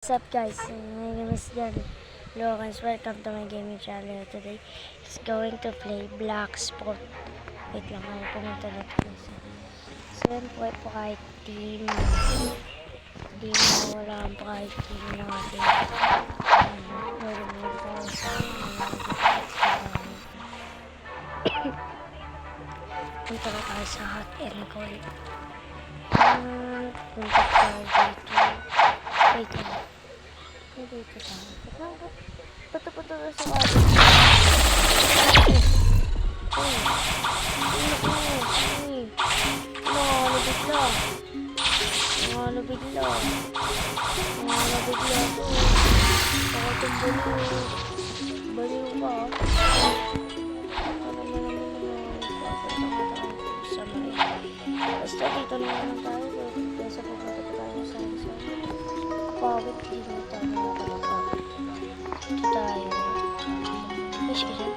What's up guys, my name is Jan Lawrence. Welcome to my gaming channel. Today is going to play Black Sport. Wait lang, ako pumunta na ito. So yun po ay kahit team. Hindi na wala ang kahit team natin. Punta na tayo sa hot and cold. Punta tayo dito. Wait lang. Dito tayo. Puto-puto na sa bado. Nalubigla to. Saka itong baliw ka. Basta dito na naman tayo. Kesa pupunta pa tayo sa isa. Pawit dito tayo nakapagpapit. Dito tayo. Fish ka dyan.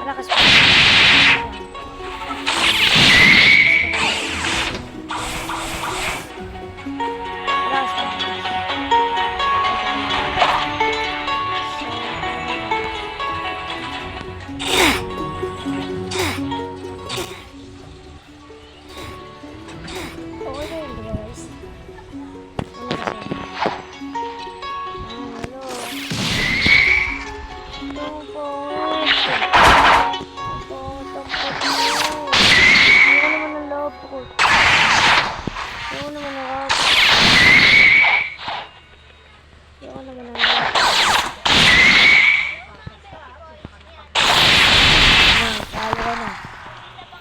Malakas pa.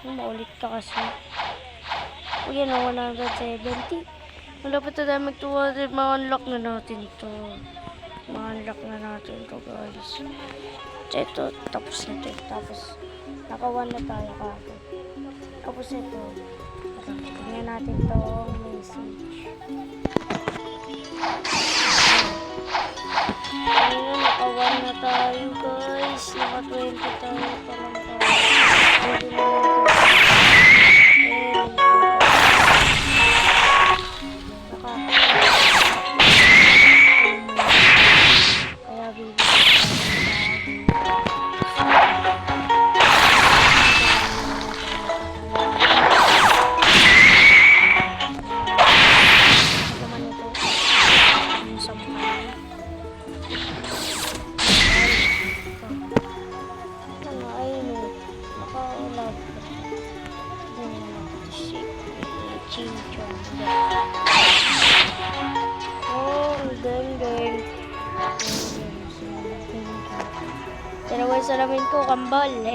Maulit ka kasi. O yan o, 170. Malapit na tayo mag-200. Ma-unlock na natin ito. Ma-unlock na natin ito guys. Ito, tapos na ito. Tapos, naka-1 na tayo kagad. Tapos ito. Tingnan natin itong message. Ayun, naka-1 na tayo guys. Naka-20 tayo pa lang tayo. Pwede na dalawang salamin ko, kambal eh.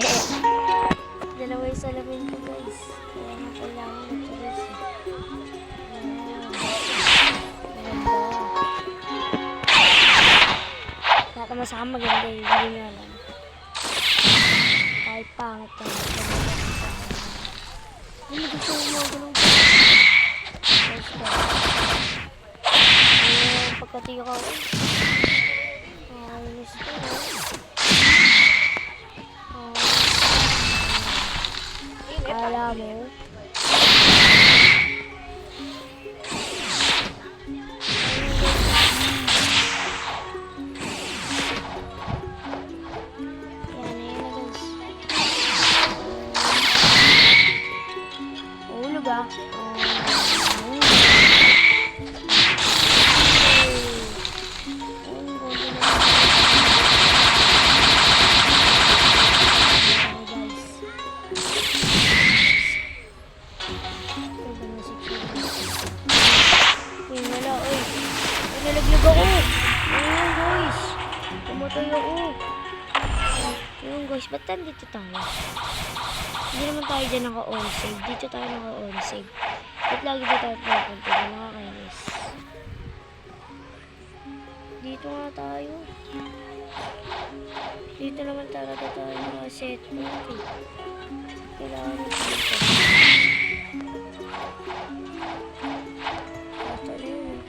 Dalawang salamin ko guys. Kaya nga kailangan ito guys. Nakamasama maganda yun. Hindi nga lang. Kahit pangit ka. Hindi gusto mo ganun pa. Ayun, pagkatika ko. Ayos ko. Kala mo. Ulog ah. Nalaglag ako. Ayun guys. Pumatay ako. Ayun guys. Ba't nandito tayo? Hindi naman tayo dyan naka-on save. Dito tayo naka-on save. Ba't lagi ba tayo pupunta? Nakakainis. Dito nga tayo. Dito naman talaga tayo naka-set. Kailangan dito. Ito na yun.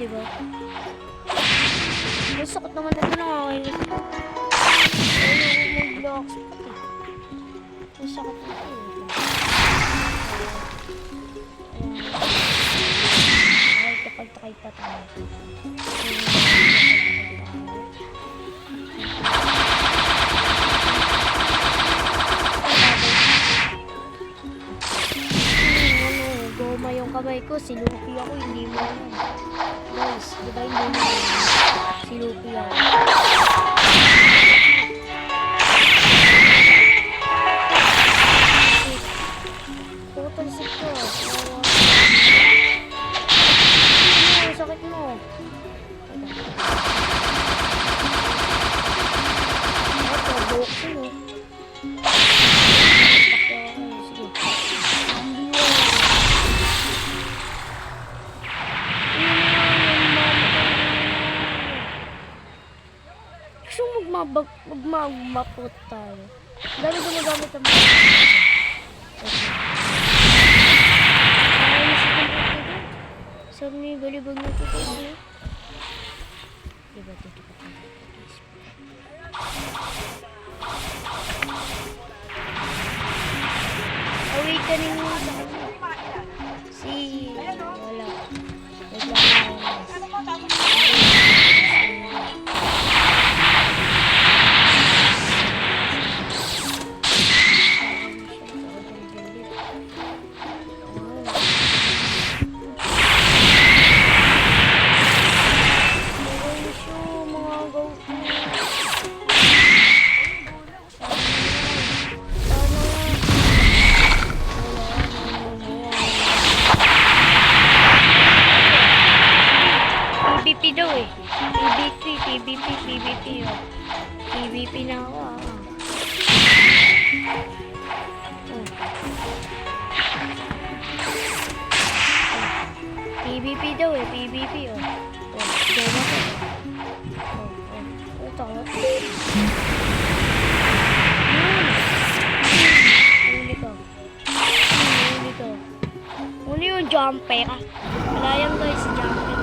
Diba? Ang sakit naman ito na kakainis ko. Ayun, may blocks pati. Ang sakit na ito. Ay, kapag-takay pa tayo. Goma yung kamay ko, silupi ako, hindi mo alam. Guys, diba hindi mo alam? Silupi ako. Putalsik ko. Ano, sakit mo. Ito, boxing eh. Sige. Gusto magmapot tayo. Dami gumagamit ang mga. Saan may balibag na ito tayo? Diba dito pa tayo? Awakening mo sa kanya. Wala. PVP daw eh. PVP oh. PVP na ako ah. PVP daw eh, PVP oh. Daw na ko. Takot. Huli ko. Huli yung jumper ah. Wala yan guys, jumper.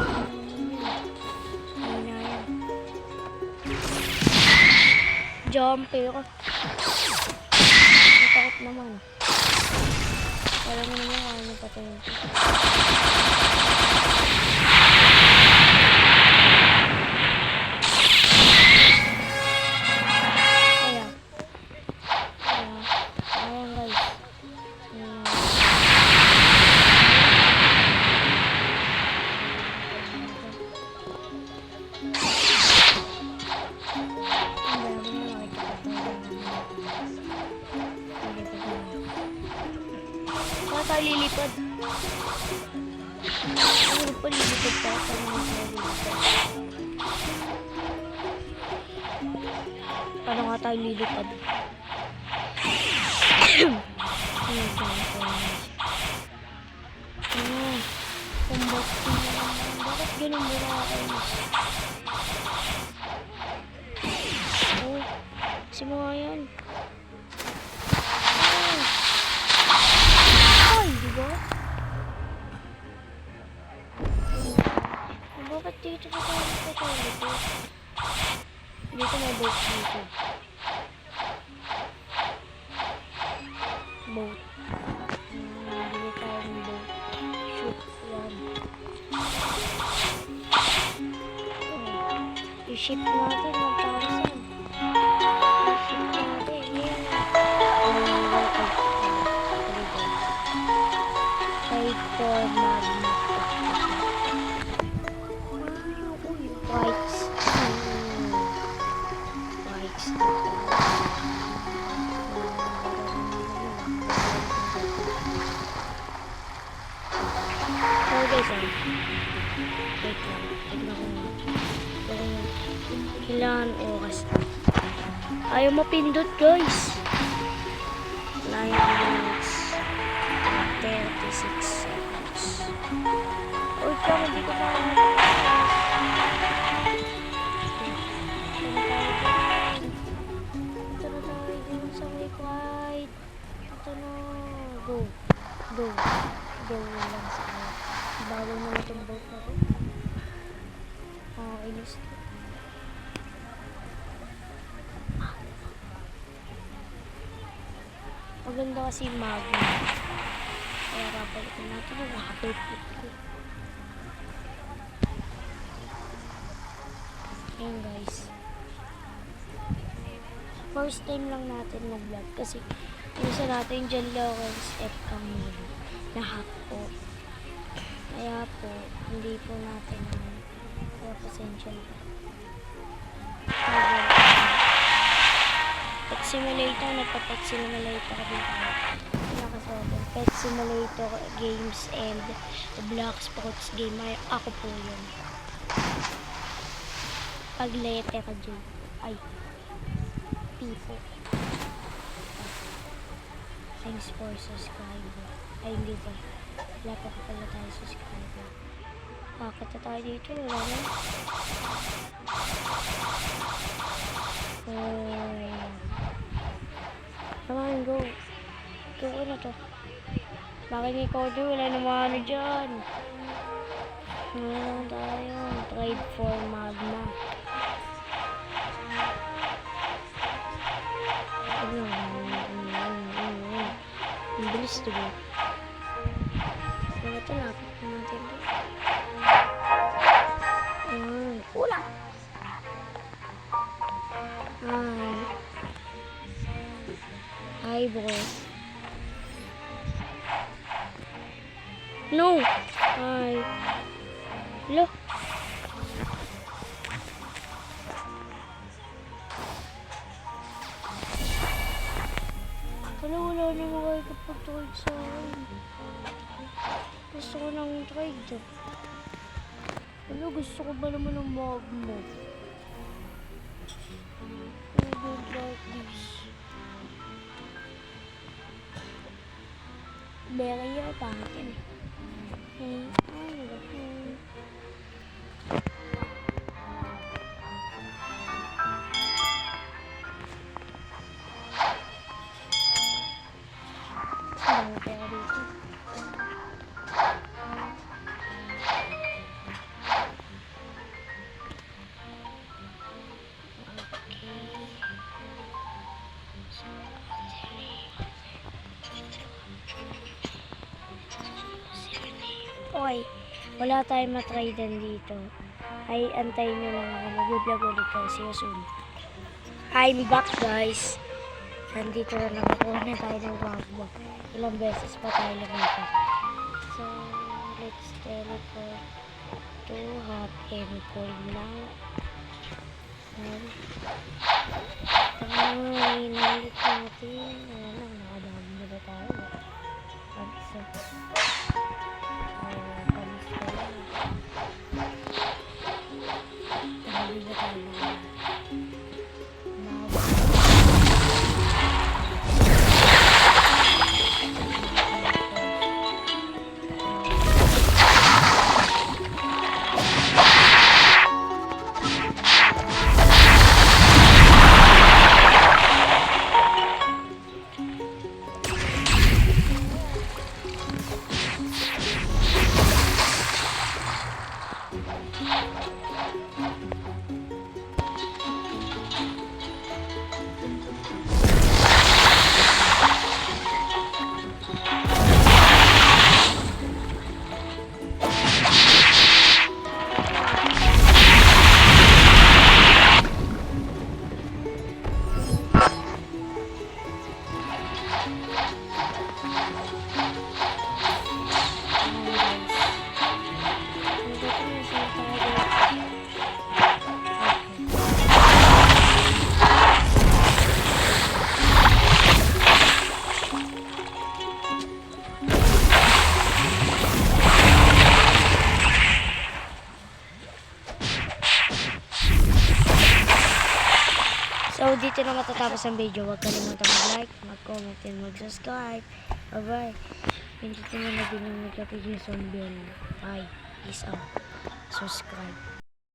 Jumper. Ang takot naman. Alam mo naman kung ano patayin ko. Ayan guys. Tayo lilipad. Ano pa lilipad tayo? Paano nga tayo lilipad? Bakit ganun mo na ako? Oh, kasi mga yan. Diba? Bakit dito pa tayo dito? Dito may boat dito. Boat. Hindi tayo ng boat. Shoot. Yan. I-ship natin. 1,000. I-ship natin. Yan. For magnet. Whites. Whites. Oh guys, wait lang. Ilan oras. Ayaw mapindot guys. 9 minutes. 36 seconds. Uy, kaya hindi ko kaya. Ito na tayo dun sa may quiet. Ito na. Go. Go. Go lang sa kaya. Bago na itong boat na to. Linis to. Maganda kasi yung magma. Kaya papalitan natin yung nakapipit ko. Ayan guys. First time lang natin mag-vlog kasi isa natin John Lawrence F. Camilo na hack po. Kaya po, hindi po natin kaya pasensya na. Pet Simulator, nagpa-Pet Simulator kami tayo. Nakasabi, Pet Simulator games and Blox Sports game. Ay, ako po yun. Paglete ka dyan. Ay. Pipo. Thanks for subscriber. Ay, hindi ba? Wala pa ka pala tayo subscriber. Bakit na tayo dito? Wala na. Come on, go. Go na to. Bakit may code? Wala naman ano dyan. Ano tayo? Trade for magma. Ang bilis to go. Ito lapit na natin to. Kulang. Hi bro. No. Hi. Hello. Wala na mga kapag-trade sa akin. Gusto ko ng trade. Gusto ko ba naman ng magma? I don't like this. Very yun, pangit yun. Okay, wala tayong matradean dito. Ay, antayin nyo lang ako. Mag-vlog ulit ko. See you soon. I'm back guys. Nandito na nakakuha na tayo ng magma. Ilang beses pa tayo lumipat. So, let's teleport to hot and cold now. Inalit natin. Ayan, nakadami na tayo. So, dito na matatapos ang video. Huwag kalimutan mag-like, mag-comment, and mag-subscribe. Bye-bye. Hindi ko na din ang notification bell. Bye. Peace out. Subscribe.